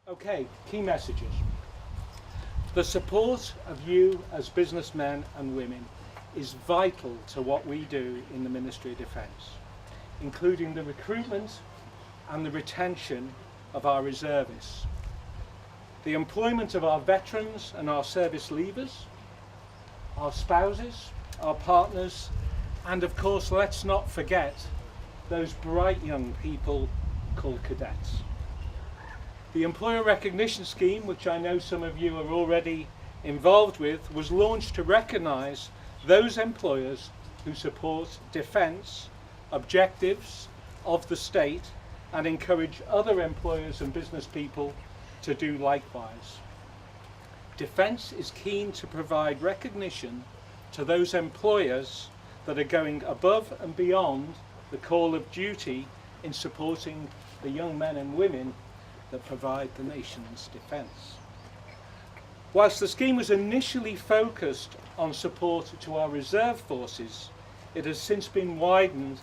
Okay, key messages. The support of you as businessmen and women is vital to what we do in the Ministry of Defence, including the recruitment and the retention of our reservists, the employment of our veterans and our service leavers, our spouses, our partners, and of course, let's not forget those bright young people called cadets. The Employer Recognition Scheme, which I know some of you are already involved with, was launched to recognise those employers who support defence objectives of the state and encourage other employers and business people to do likewise. Defence is keen to provide recognition to those employers that are going above and beyond the call of duty in supporting the young men and women that provide the nation's defence. Whilst the scheme was initially focused on support to our reserve forces, it has since been widened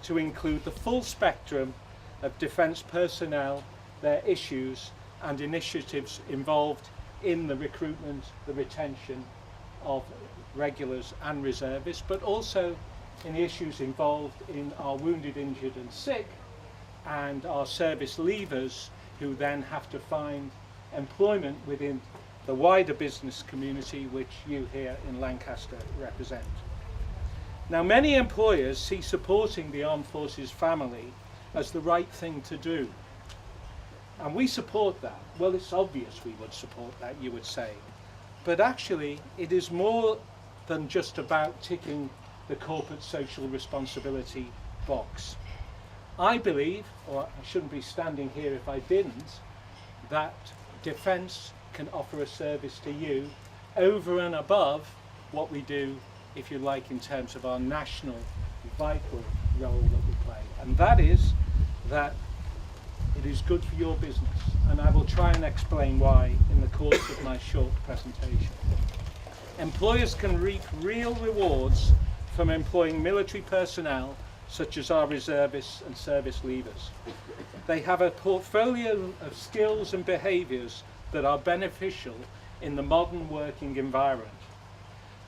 to include the full spectrum of defence personnel, their issues and initiatives involved in the recruitment, the retention of regulars and reservists, but also in the issues involved in our wounded, injured and sick and our service leavers, who then have to find employment within the wider business community which you here in Lancaster represent. Now, many employers see supporting the Armed Forces family as the right thing to do. And we support that. Well, it's obvious we would support that, you would say. But actually, it is more than just about ticking the corporate social responsibility box. I believe, or I shouldn't be standing here if I didn't, that defence can offer a service to you over and above what we do, if you like, in terms of our national vital role that we play. And that is that it is good for your business. And I will try and explain why in the course of my short presentation. Employers can reap real rewards from employing military personnel such as our reservists and service leavers. They have a portfolio of skills and behaviours that are beneficial in the modern working environment.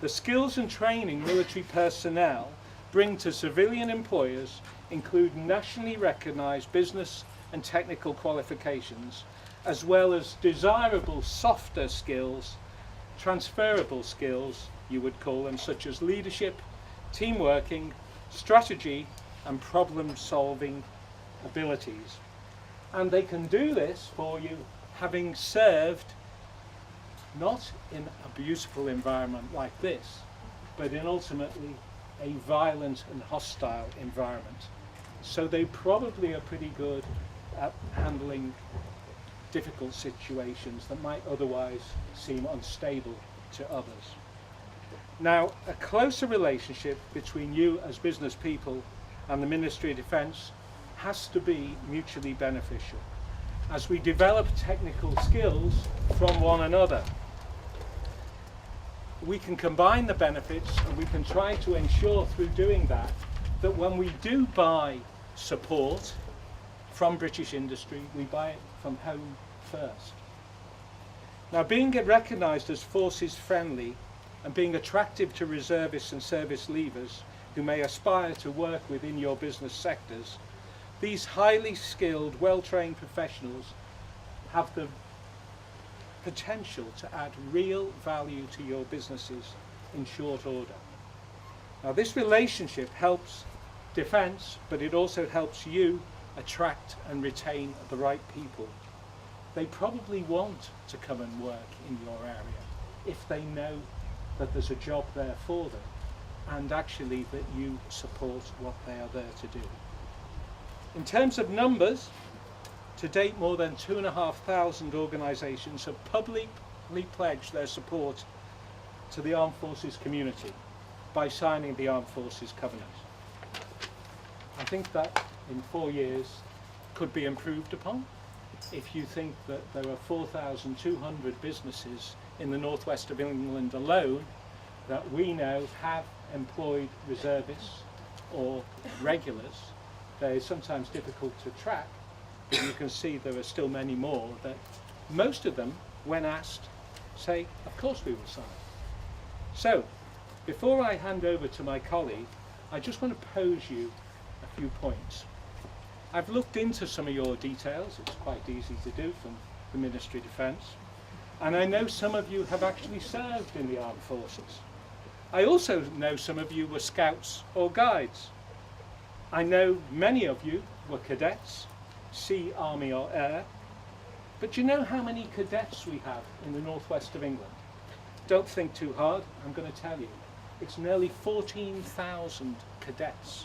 The skills and training military personnel bring to civilian employers include nationally recognised business and technical qualifications, as well as desirable softer skills, transferable skills you would call them, such as leadership, team working, strategy and problem solving abilities. And they can do this for you having served not in a beautiful environment like this, but in ultimately a violent and hostile environment. So they probably are pretty good at handling difficult situations that might otherwise seem unstable to others. Now, a closer relationship between you as business people and the Ministry of Defence has to be mutually beneficial as we develop technical skills from one another. We can combine the benefits, and we can try to ensure through doing that that when we do buy support from British industry, we buy it from home first. Now, being recognised as forces friendly and being attractive to reservists and service leavers who may aspire to work within your business sectors, these highly skilled, well-trained professionals have the potential to add real value to your businesses in short order. Now, this relationship helps defence, but it also helps you attract and retain the right people. They probably want to come and work in your area if they know that there's a job there for them, and actually that you support what they are there to do. In terms of numbers, to date more than 2,500 organisations have publicly pledged their support to the Armed Forces community by signing the Armed Forces Covenant. I think that in 4 years could be improved upon. If you think that there are 4,200 businesses in the northwest of England alone that we know have employed reservists or regulars, they are sometimes difficult to track, but you can see there are still many more that Most of them, when asked, say, of course we will sign. So, before I hand over to my colleague, I just want to pose you a few points. I've looked into some of your details. It's quite easy to do from the Ministry of Defence. And I know some of you have actually served in the armed forces. I also know some of you were scouts or guides. I know many of you were cadets, sea, army or air. But do you know how many cadets we have in the northwest of England? Don't think too hard, I'm going to tell you. It's nearly 14,000 cadets.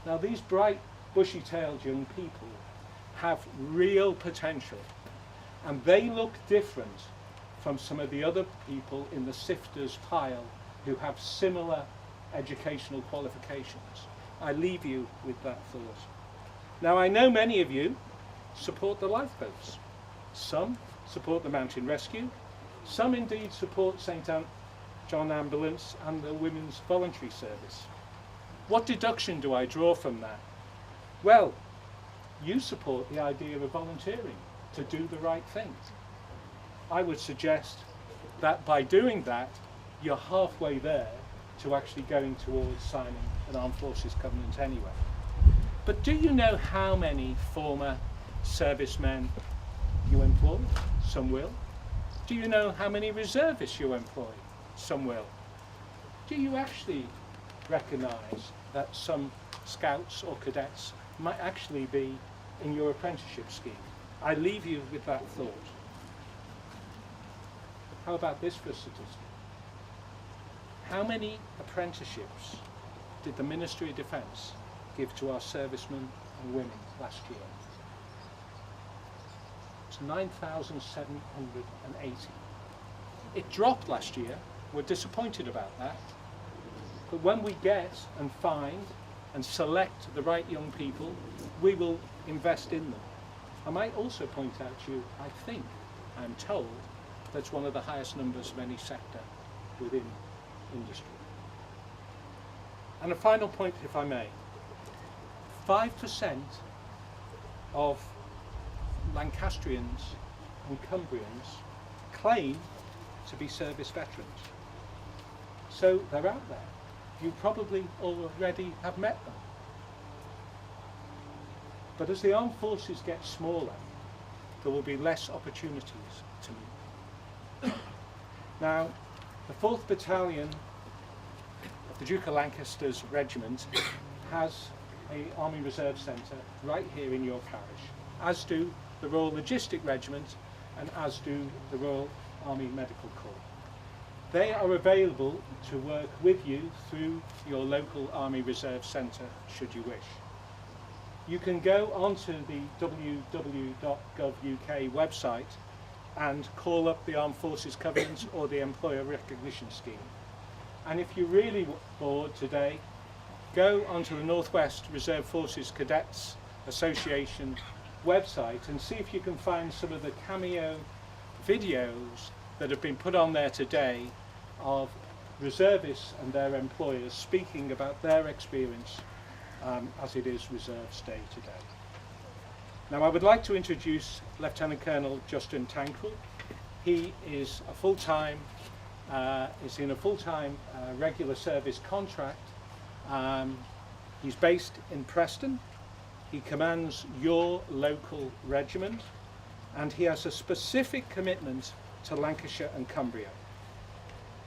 Now these bright, bushy-tailed young people have real potential, and they look different from some of the other people in the sifters pile who have similar educational qualifications. I leave you with that thought. Now I know many of you support the lifeboats. Some support the mountain rescue. Some indeed support St. John Ambulance and the Women's Voluntary Service. What deduction do I draw from that? Well, you support the idea of volunteering to do the right thing. I would suggest that by doing that, you're halfway there to actually going towards signing an Armed Forces Covenant anyway. But do you know how many former servicemen you employ? Some will. Do you know how many reservists you employ? Some will. Do you actually recognise that some scouts or cadets might actually be in your apprenticeship scheme? I leave you with that thought. How about this for a statistic? How many apprenticeships did the Ministry of Defence give to our servicemen and women last year? It's 9,780. It dropped last year. We're disappointed about that. But when we get and find and select the right young people, we will invest in them. I might also point out to you, I think, I'm told, that's one of the highest numbers of any sector within industry. And a final point, if I may. 5% of Lancastrians and Cumbrians claim to be service veterans. So they're out there. You probably already have met them. But as the armed forces get smaller, there will be less opportunities to meet. Now, the 4th Battalion of the Duke of Lancaster's regiment has an Army Reserve Centre right here in your parish, as do the Royal Logistic Regiment and as do the Royal Army Medical Corps. They are available to work with you through your local Army Reserve Centre should you wish. You can go onto the www.gov.uk website and call up the Armed Forces Covenant or the Employer Recognition Scheme. And if you're really bored today, go onto the Northwest Reserve Forces Cadets Association website and see if you can find some of the cameo videos that have been put on there today of reservists and their employers speaking about their experience as it is Reserves Day today. Now I would like to introduce Lieutenant Colonel Justin Tankard. He is a full-time, is in a full-time regular service contract. He's based in Preston. He commands your local regiment and he has a specific commitment to Lancashire and Cumbria.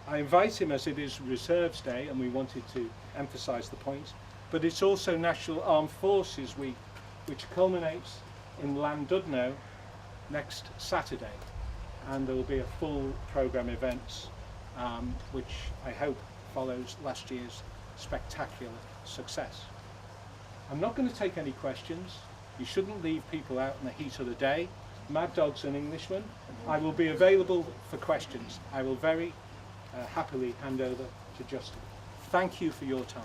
I invite him as it is Reserves Day and we wanted to emphasise the point, but it's also National Armed Forces Week, which culminates in Llandudno next Saturday, and there will be a full programme events which I hope follows last year's spectacular success. I'm not going to take any questions. You shouldn't leave people out in the heat of the day. Mad Dog's an Englishman. I will be available for questions. I will very happily hand over to Justin. Thank you for your time.